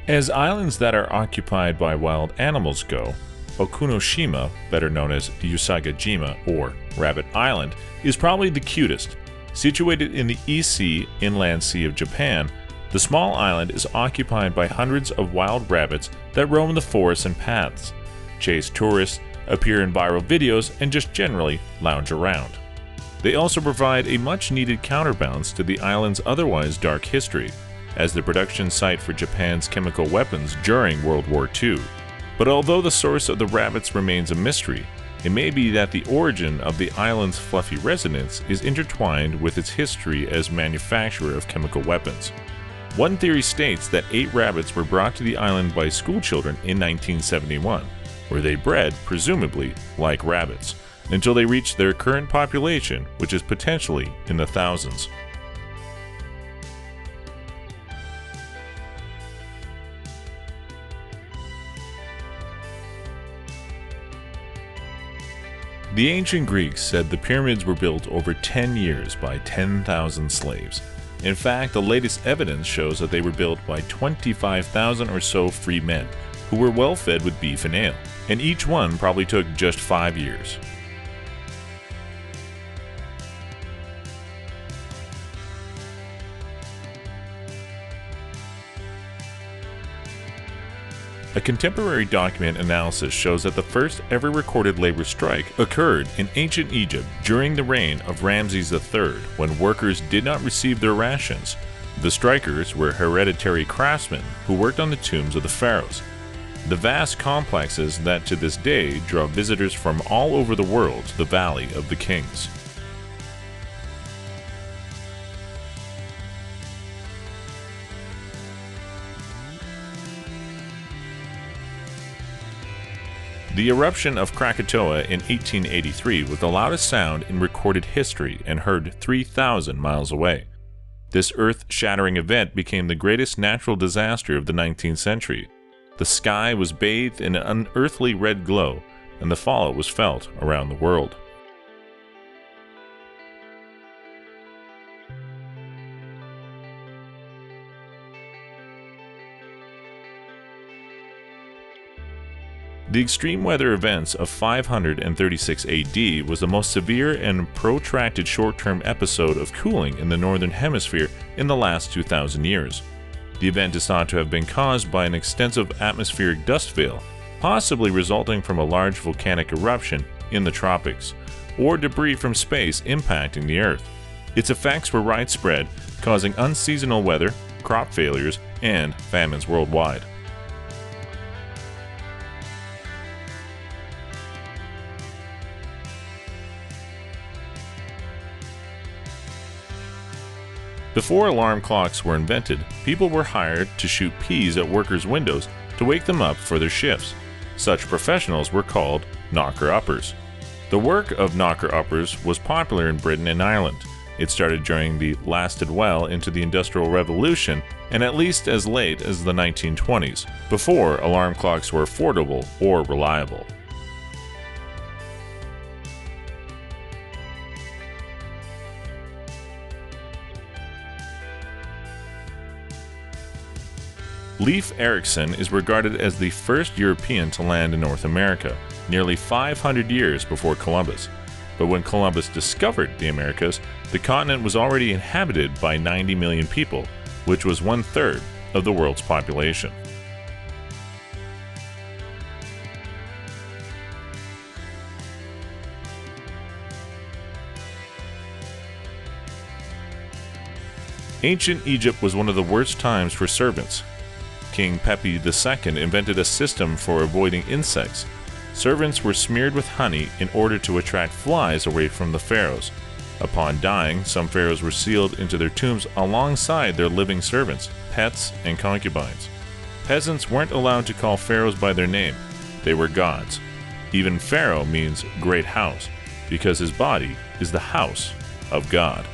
As islands that are occupied by wild animals go, Okunoshima, better known as Usagajima or Rabbit Island, is probably the cutest. Situated in the East Sea Inland Sea of Japan, the small island is occupied by hundreds of wild rabbits that roam the forests and paths, chase tourists, appear in viral videos, and just generally lounge around. They also provide a much-needed counterbalance to the island's otherwise dark history, as the production site for Japan's chemical weapons during World War II. But although the source of the rabbits remains a mystery, it may be that the origin of the island's fluffy residents is intertwined with its history as manufacturer of chemical weapons. One theory states that 8 rabbits were brought to the island by schoolchildren in 1971, where they bred, presumably, like rabbits, until they reached their current population, which is potentially in the thousands. The ancient Greeks said the pyramids were built over 10 years by 10,000 slaves. In fact, the latest evidence shows that they were built by 25,000 or so free men, who were well fed with beef and ale, and each one probably took just 5 years. A contemporary document analysis shows that the first ever recorded labor strike occurred in ancient Egypt during the reign of Ramses III, when workers did not receive their rations. The strikers were hereditary craftsmen who worked on the tombs of the pharaohs, the vast complexes that to this day draw visitors from all over the world to the Valley of the Kings. The eruption of Krakatoa in 1883 was the loudest sound in recorded history and heard 3,000 miles away. This earth-shattering event became the greatest natural disaster of the 19th century. The sky was bathed in an unearthly red glow, and the fallout was felt around the world. The extreme weather events of 536 AD was the most severe and protracted short-term episode of cooling in the Northern Hemisphere in the last 2,000 years. The event is thought to have been caused by an extensive atmospheric dust veil, possibly resulting from a large volcanic eruption in the tropics, or debris from space impacting the Earth. Its effects were widespread, causing unseasonal weather, crop failures, and famines worldwide. Before alarm clocks were invented, people were hired to shoot peas at workers' windows to wake them up for their shifts. Such professionals were called knocker-uppers. The work of knocker-uppers was popular in Britain and Ireland. It started during the lasted well into the Industrial Revolution and at least as late as the 1920s, before alarm clocks were affordable or reliable. Leif Erikson is regarded as the first European to land in North America, nearly 500 years before Columbus. But when Columbus discovered the Americas, the continent was already inhabited by 90 million people, which was 1/3 of the world's population. Ancient Egypt was one of the worst times for servants. King Pepy II invented a system for avoiding insects. Servants were smeared with honey in order to attract flies away from the pharaohs. Upon dying, some pharaohs were sealed into their tombs alongside their living servants, pets, and concubines. Peasants weren't allowed to call pharaohs by their name. They were gods. Even pharaoh means great house, because his body is the house of God.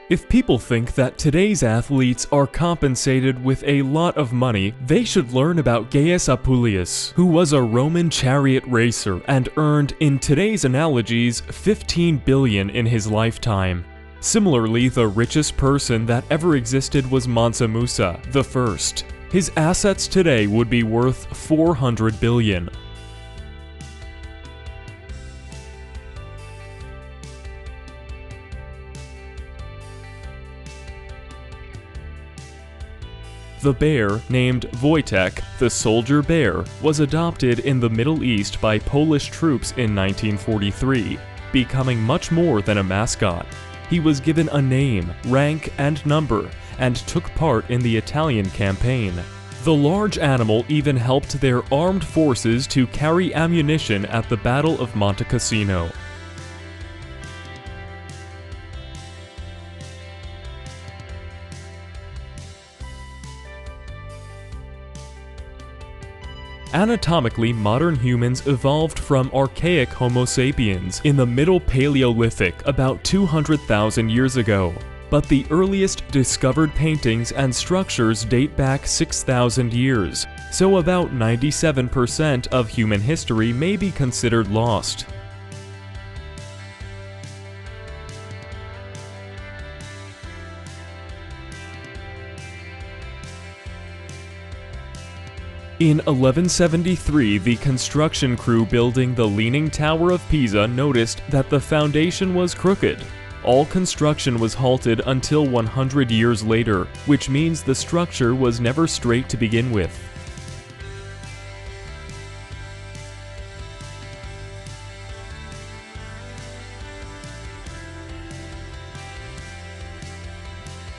If people think that today's athletes are compensated with a lot of money, they should learn about Gaius Appuleius, who was a Roman chariot racer and earned, in today's analogies, 15 billion in his lifetime. Similarly, the richest person that ever existed was Mansa Musa, the first. His assets today would be worth 400 billion. The bear, named Wojtek, the soldier bear, was adopted in the Middle East by Polish troops in 1943, becoming much more than a mascot. He was given a name, rank, and number, and took part in the Italian campaign. The large animal even helped their armed forces to carry ammunition at the Battle of Monte Cassino. Anatomically, modern humans evolved from archaic Homo sapiens in the Middle Paleolithic about 200,000 years ago, but the earliest discovered paintings and structures date back 6,000 years, so about 97% of human history may be considered lost. In 1173, the construction crew building the Leaning Tower of Pisa noticed that the foundation was crooked. All construction was halted until 100 years later, which means the structure was never straight to begin with.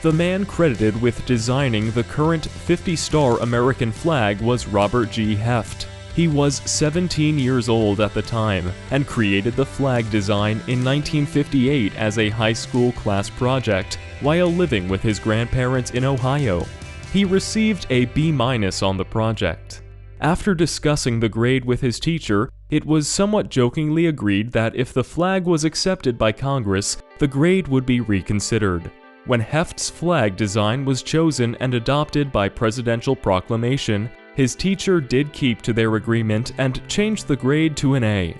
The man credited with designing the current 50-star American flag was Robert G. Heft. He was 17 years old at the time, and created the flag design in 1958 as a high school class project, while living with his grandparents in Ohio. He received a B- on the project. After discussing the grade with his teacher, it was somewhat jokingly agreed that if the flag was accepted by Congress, the grade would be reconsidered. When Heft's flag design was chosen and adopted by presidential proclamation, his teacher did keep to their agreement and changed the grade to an A.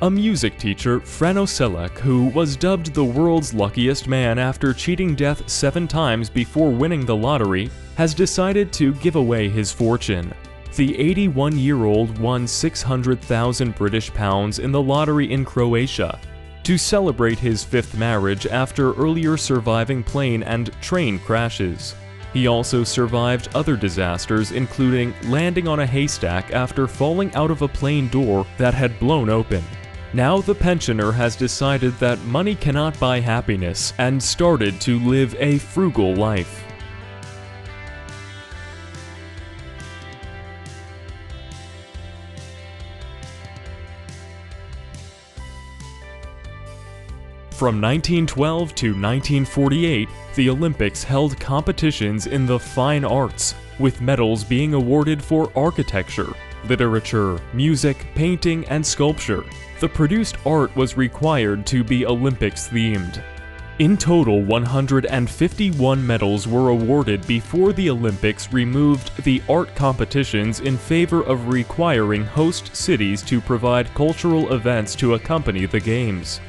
A music teacher, Frano Selleck, who was dubbed the world's luckiest man after cheating death 7 times before winning the lottery, has decided to give away his fortune. The 81-year-old won 600,000 British pounds in the lottery in Croatia to celebrate his 5th marriage after earlier surviving plane and train crashes. He also survived other disasters, including landing on a haystack after falling out of a plane door that had blown open. Now the pensioner has decided that money cannot buy happiness and started to live a frugal life. From 1912 to 1948, the Olympics held competitions in the fine arts, with medals being awarded for architecture, literature, music, painting, and sculpture. The produced art was required to be Olympics-themed. In total, 151 medals were awarded before the Olympics removed the art competitions in favor of requiring host cities to provide cultural events to accompany the Games.